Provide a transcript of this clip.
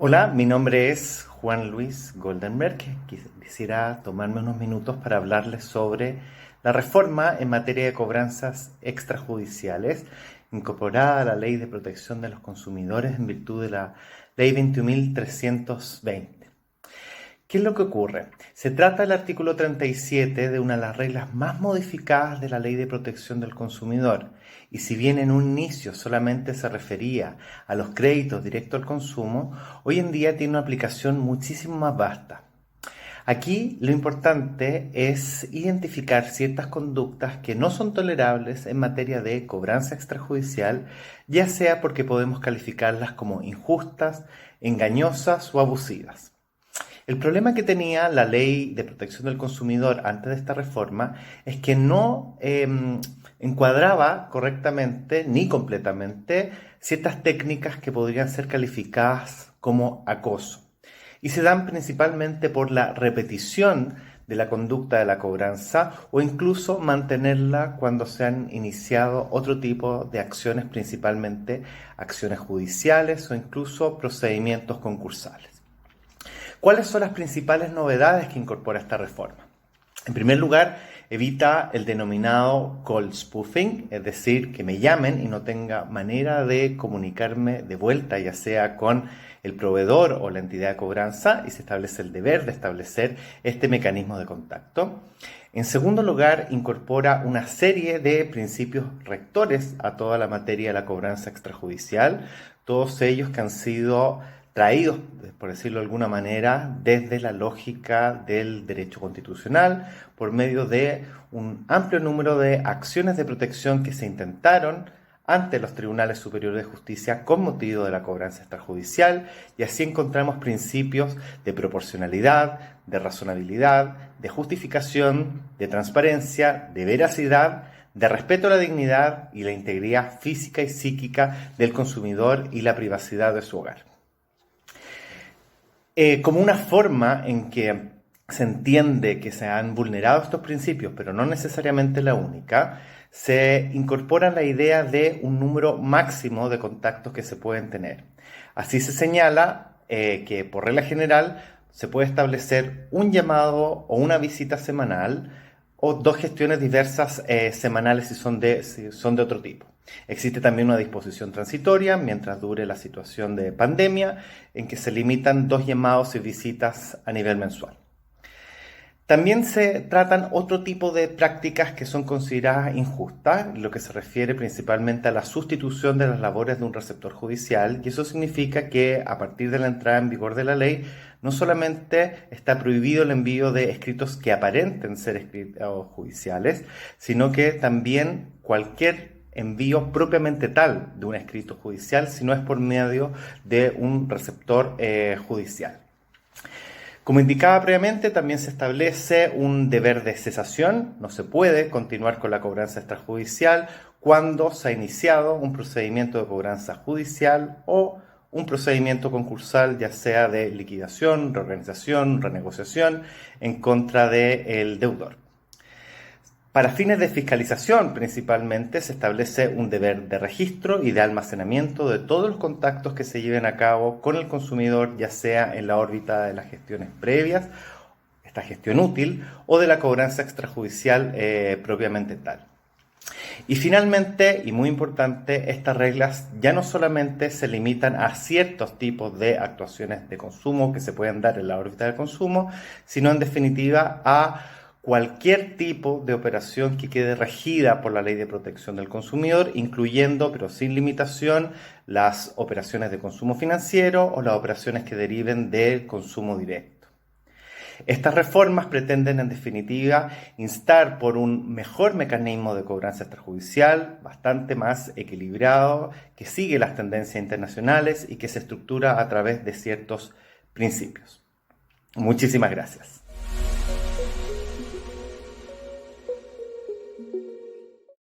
Hola, mi nombre es Juan Luis Goldenberg. Quisiera tomarme unos minutos para hablarles sobre la reforma en materia de cobranzas extrajudiciales incorporada a la Ley de Protección de los Consumidores en virtud de la Ley 21.320. ¿Qué es lo que ocurre? Se trata del artículo 37 de una de las reglas más modificadas de la Ley de Protección del Consumidor, y si bien en un inicio solamente se refería a los créditos directos al consumo, hoy en día tiene una aplicación muchísimo más vasta. Aquí lo importante es identificar ciertas conductas que no son tolerables en materia de cobranza extrajudicial, ya sea porque podemos calificarlas como injustas, engañosas o abusivas. El problema que tenía la Ley de Protección del Consumidor antes de esta reforma es que no encuadraba correctamente ni completamente ciertas técnicas que podrían ser calificadas como acoso. Y se dan principalmente por la repetición de la conducta de la cobranza o incluso mantenerla cuando se han iniciado otro tipo de acciones, principalmente acciones judiciales o incluso procedimientos concursales. ¿Cuáles son las principales novedades que incorpora esta reforma? En primer lugar, evita el denominado call spoofing, es decir, que me llamen y no tenga manera de comunicarme de vuelta, ya sea con el proveedor o la entidad de cobranza, y se establece el deber de establecer este mecanismo de contacto. En segundo lugar, incorpora una serie de principios rectores a toda la materia de la cobranza extrajudicial, todos ellos que han sido traídos, por decirlo de alguna manera, desde la lógica del derecho constitucional, por medio de un amplio número de acciones de protección que se intentaron ante los tribunales superiores de justicia con motivo de la cobranza extrajudicial, y así encontramos principios de proporcionalidad, de razonabilidad, de justificación, de transparencia, de veracidad, de respeto a la dignidad y la integridad física y psíquica del consumidor y la privacidad de su hogar. Como una forma en que se entiende que se han vulnerado estos principios, pero no necesariamente la única, se incorpora la idea de un número máximo de contactos que se pueden tener. Así se señala que por regla general se puede establecer un llamado o una visita semanal o dos gestiones diversas semanales si son de otro tipo. Existe también una disposición transitoria mientras dure la situación de pandemia, en que se limitan 2 llamados y visitas a nivel mensual. También se tratan otro tipo de prácticas que son consideradas injustas, lo que se refiere principalmente a la sustitución de las labores de un receptor judicial, y eso significa que a partir de la entrada en vigor de la ley, no solamente está prohibido el envío de escritos que aparenten ser escritos judiciales, sino que también cualquier envío propiamente tal de un escrito judicial, si no es por medio de un receptor judicial. Como indicaba previamente, también se establece un deber de cesación. No se puede continuar con la cobranza extrajudicial cuando se ha iniciado un procedimiento de cobranza judicial o un procedimiento concursal, ya sea de liquidación, reorganización, renegociación, en contra del deudor. Para fines de fiscalización, principalmente, se establece un deber de registro y de almacenamiento de todos los contactos que se lleven a cabo con el consumidor, ya sea en la órbita de las gestiones previas, esta gestión útil, o de la cobranza extrajudicial propiamente tal. Y finalmente, y muy importante, estas reglas ya no solamente se limitan a ciertos tipos de actuaciones de consumo que se pueden dar en la órbita del consumo, sino en definitiva a cualquier tipo de operación que quede regida por la Ley de Protección del Consumidor, incluyendo, pero sin limitación, las operaciones de consumo financiero o las operaciones que deriven del consumo directo. Estas reformas pretenden, en definitiva, instar por un mejor mecanismo de cobranza extrajudicial, bastante más equilibrado, que sigue las tendencias internacionales y que se estructura a través de ciertos principios. Muchísimas gracias.